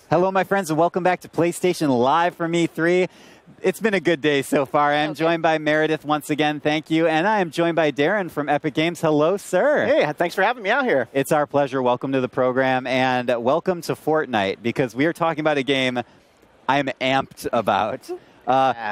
Hello, my friends, and welcome back to PlayStation Live from E3. It's been a good day so far. I am joined by Meredith once again. Thank you. And I am joined by Darren from Epic Games. Hello, sir. Hey, thanks for having me out here. It's our pleasure. Welcome to the program, and welcome to Fortnite, because we are talking about a game I am amped about.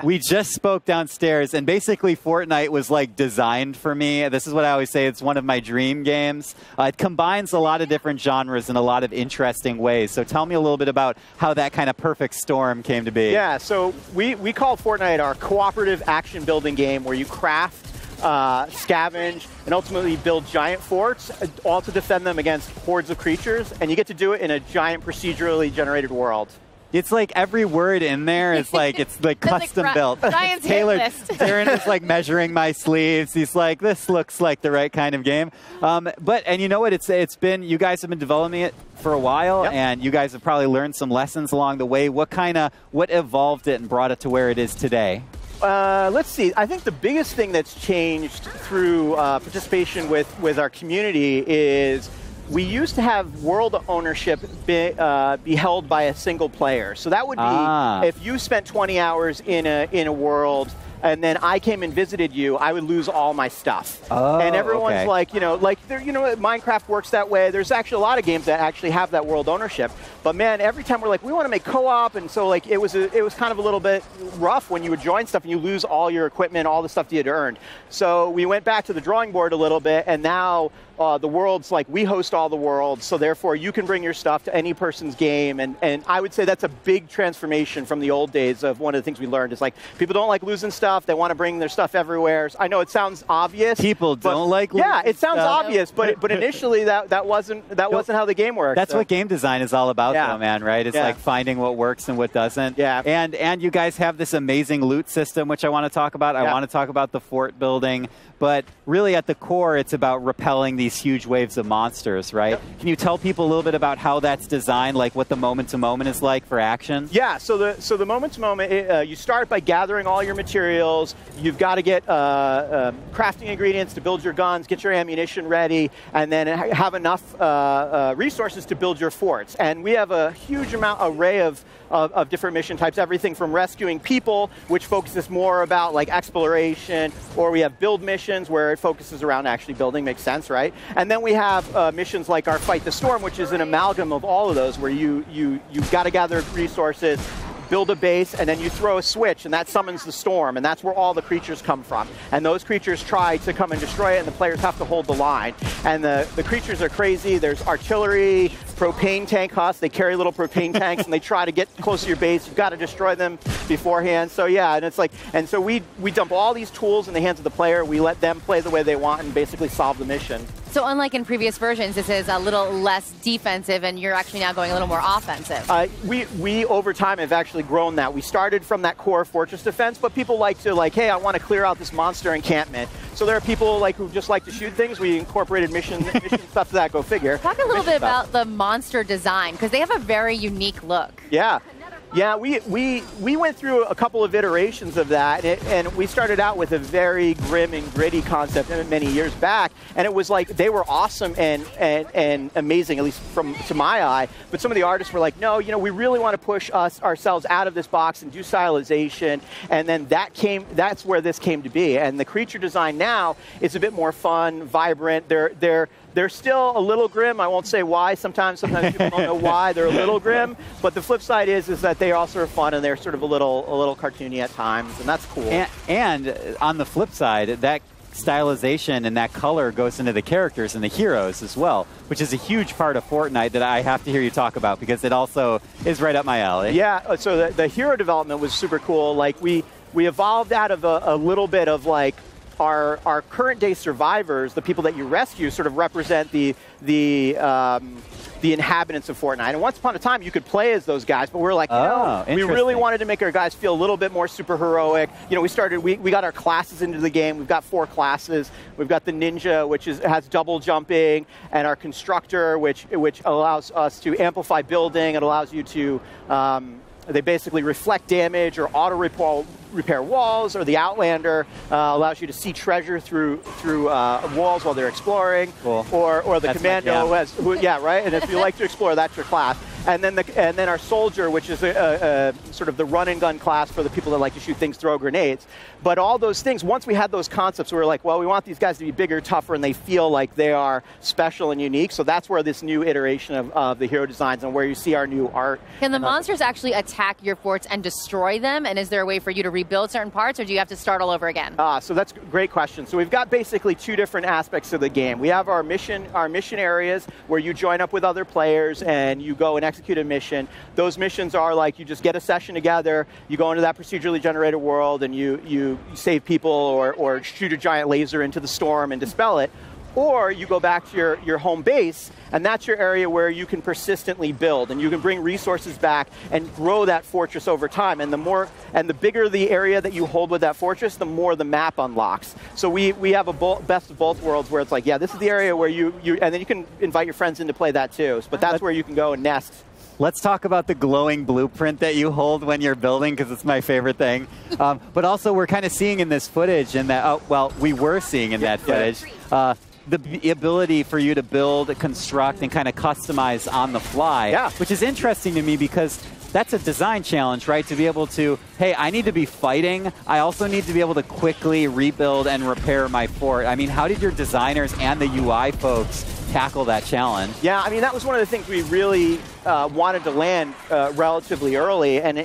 We just spoke downstairs, and basically Fortnite was like designed for me. This is what I always say. It's one of my dream games. It combines a lot of different genres in a lot of interesting ways. So tell me a little bit about how that kind of perfect storm came to be. Yeah, so we call Fortnite our cooperative action building game where you craft, scavenge, and ultimately build giant forts, all to defend them against hordes of creatures. And you get to do it in a giant procedurally generated world. It's like every word in there is like, it's like custom built. Tailored. Darren is like measuring my sleeves. He's like, this looks like the right kind of game. And you know what? It's been, you guys have been developing it for a while, and you guys have probably learned some lessons along the way. What evolved it and brought it to where it is today? Let's see. I think the biggest thing that's changed through participation with our community is we used to have world ownership be held by a single player. So that would be if you spent 20 hours in a world and then I came and visited you, I would lose all my stuff. And everyone's like, Minecraft works that way. There's actually a lot of games that actually have that world ownership. But man, every time we're like, we want to make co-op, and so like it was kind of a little bit rough when you would join stuff and you lose all your equipment, all the stuff that you had earned. So we went back to the drawing board a little bit, and now the world's like, we host all the worlds, so therefore you can bring your stuff to any person's game. And I would say that's a big transformation from the old days of one of the things we learned is like, people don't like losing stuff. They want to bring their stuff everywhere. So I know it sounds obvious. People don't like losing stuff. Yeah, it sounds obvious, but initially that wasn't how the game worked. That's what game design is all about, though, man, right? It's like finding what works and what doesn't. Yeah. And you guys have this amazing loot system, which I want to talk about. I want to talk about the fort building. But really at the core, it's about repelling these huge waves of monsters, right? Can you tell people a little bit about how that's designed, like what the moment-to-moment is like for action? Yeah, so the moment-to-moment, you start by gathering all your materials. You've got to get crafting ingredients to build your guns, get your ammunition ready, and then have enough resources to build your forts. And we have a huge array of different mission types, everything from rescuing people, which focuses more about like exploration, or we have build missions where it focuses around actually building. Makes sense, right? And then we have missions like our Fight the Storm, which is an amalgam of all of those, where you've got to gather resources, build a base, and then you throw a switch, and that summons the storm, and that's where all the creatures come from. And those creatures try to come and destroy it, and the players have to hold the line. And the creatures are crazy. There's artillery, propane tank huts. They carry little propane tanks, and they try to get close to your base. You've got to destroy them beforehand. So yeah, and it's like, and so we dump all these tools in the hands of the player. We let them play the way they want and basically solve the mission. So unlike in previous versions, this is a little less defensive, and you're actually now going a little more offensive. We over time have actually grown that. We started from that core fortress defense, but people like to hey, I want to clear out this monster encampment. So there are people like who just like to shoot things. We incorporated mission stuff to that. Go figure. Talk a little bit about the monster design, because they have a very unique look. Yeah. Yeah, we went through a couple of iterations of that, and we started out with a very grim and gritty concept many years back, and it was like they were awesome and amazing, at least to my eye, but some of the artists were like, no, we really want to push ourselves out of this box and do stylization, and then that's where this came to be. And the creature design now is a bit more fun, vibrant. They're still a little grim. I won't say why. Sometimes people don't know why they're a little grim. But the flip side is that they also are fun, and they're sort of a little cartoony at times, and that's cool. And on the flip side, that stylization and that color goes into the characters and the heroes as well, which is a huge part of Fortnite that I have to hear you talk about, because it also is right up my alley. Yeah. So the hero development was super cool. Like we evolved out of a little bit of like, our current day survivors, the people that you rescue, sort of represent the inhabitants of Fortnite. And once upon a time, you could play as those guys, but we're like, we really wanted to make our guys feel a little bit more super heroic. We got our classes into the game. We've got 4 classes. We've got the ninja, which has double jumping, and our constructor, which allows us to amplify building. It allows you to they basically reflect damage or auto repair walls, or the Outlander allows you to see treasure through walls while they're exploring, or the That's Commando right? And if you like to explore, that's your class. and then our soldier, which is a sort of the run and gun class for the people that like to shoot things, throw grenades. But all those things, once we had those concepts, we were like, well, we want these guys to be bigger, tougher, and they feel like they are special and unique. So that's where this new iteration of the hero designs and where you see our new art. Can the monsters actually attack your forts and destroy them? And is there a way for you to rebuild certain parts, or do you have to start all over again? So that's a great question. So we've got basically two different aspects of the game. We have our mission areas where you join up with other players and you go and execute a mission. Those missions are like you just get a session together, you go into that procedurally generated world, and you save people or shoot a giant laser into the storm and dispel it. Or you go back to your home base, and that's your area where you can persistently build, and you can bring resources back and grow that fortress over time. And the bigger the area that you hold with that fortress, the more the map unlocks. So we have a best of both worlds where it's like, yeah, this is the area where you and then you can invite your friends in to play that too. But that's where you can go and nest. Let's talk about the glowing blueprint that you hold when you're building, because it's my favorite thing. But also, we're kind of seeing in this footage, and that we were seeing in that footage. The ability for you to build, construct, and kind of customize on the fly, which is interesting to me because that's a design challenge, right? To be able to, hey, I need to be fighting. I also need to be able to quickly rebuild and repair my fort. I mean, how did your designers and the UI folks tackle that challenge? Yeah, I mean, that was one of the things we really wanted to land relatively early, and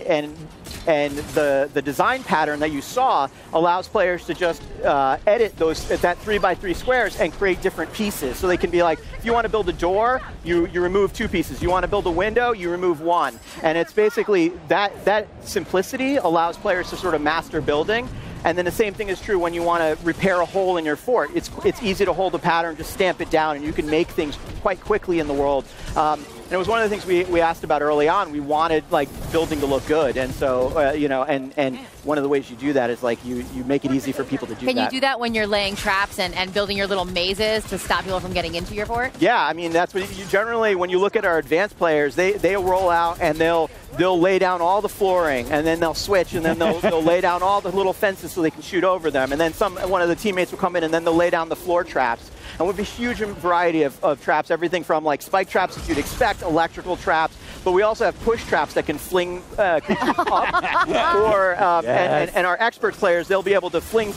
the design pattern that you saw allows players to just edit that 3x3 squares and create different pieces. So they can be like, if you want to build a door, you remove 2 pieces. You want to build a window, you remove 1. And it's basically that simplicity allows players to sort of master building. And then the same thing is true when you want to repair a hole in your fort. It's easy to hold a pattern, just stamp it down, and you can make things quite quickly in the world. And it was one of the things we asked about early on. We wanted building to look good, and so and one of the ways you do that is you make it easy for people to do that. Can you do that when you're laying traps and building your little mazes to stop people from getting into your fort? Yeah, I mean that's what you generally, when you look at our advanced players, they'll roll out and they'll lay down all the flooring, and then they'll switch, and then they'll lay down all the little fences so they can shoot over them, and then one of the teammates will come in and then they'll lay down the floor traps. And with a huge variety of traps, everything from spike traps that you'd expect, electrical traps, but we also have push traps that can fling creatures up. Or and our expert players, they'll be able to fling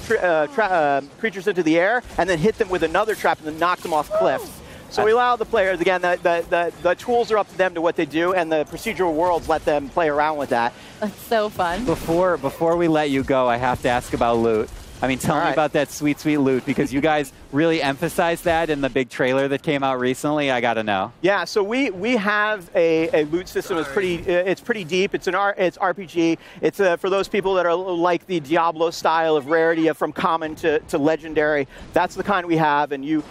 creatures into the air and then hit them with another trap and then knock them off cliffs. So we allow the players, again, the tools are up to them to what they do, and the procedural worlds let them play around with that. That's so fun. Before we let you go, I have to ask about loot. I mean, tell me about that sweet, sweet loot, because you guys really emphasized that in the big trailer that came out recently. I got to know. Yeah, so we have a loot system. It's pretty deep. It's RPG. It's for those people that are like the Diablo style of rarity, from common to legendary. That's the kind we have, and you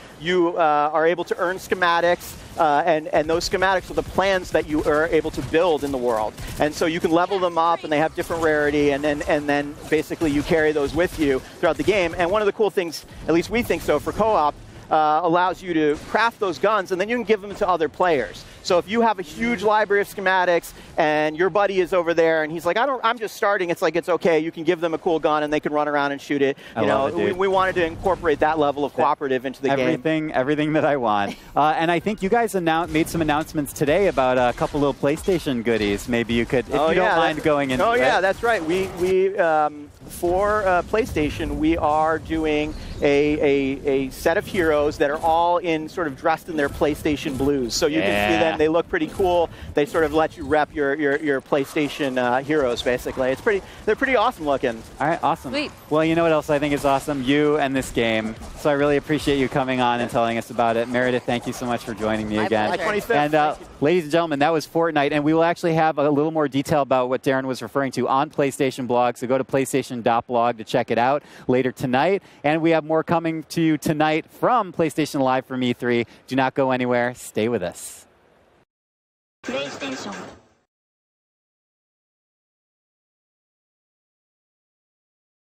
are able to earn schematics. And those schematics are the plans that you are able to build in the world. And so you can level them up, and they have different rarity, and then basically you carry those with you throughout the game. And one of the cool things, at least we think so, for co-op, allows you to craft those guns, and then you can give them to other players. So if you have a huge library of schematics and your buddy is over there and he's like, I'm just starting, it's okay. You can give them a cool gun and they can run around and shoot it. We wanted to incorporate that level of cooperative into the game. Everything that I want. And I think you guys made some announcements today about a couple little PlayStation goodies. Maybe you could, if you don't mind going into it. Oh yeah, that's right. For PlayStation, we are doing a set of heroes that are all in sort of dressed in their PlayStation blues. So you can see them. They look pretty cool. They sort of let you rep your PlayStation heroes, basically. They're pretty awesome looking. All right, awesome. Sweet. Well, you know what else I think is awesome? You and this game. So I really appreciate you coming on and telling us about it. Meredith, thank you so much for joining me again. Pleasure. And ladies and gentlemen, that was Fortnite, and we will actually have a little more detail about what Darren was referring to on PlayStation Blog. So go to PlayStation.blog to check it out later tonight. And we have more coming to you tonight from PlayStation Live from E3. Do not go anywhere. Stay with us. PlayStation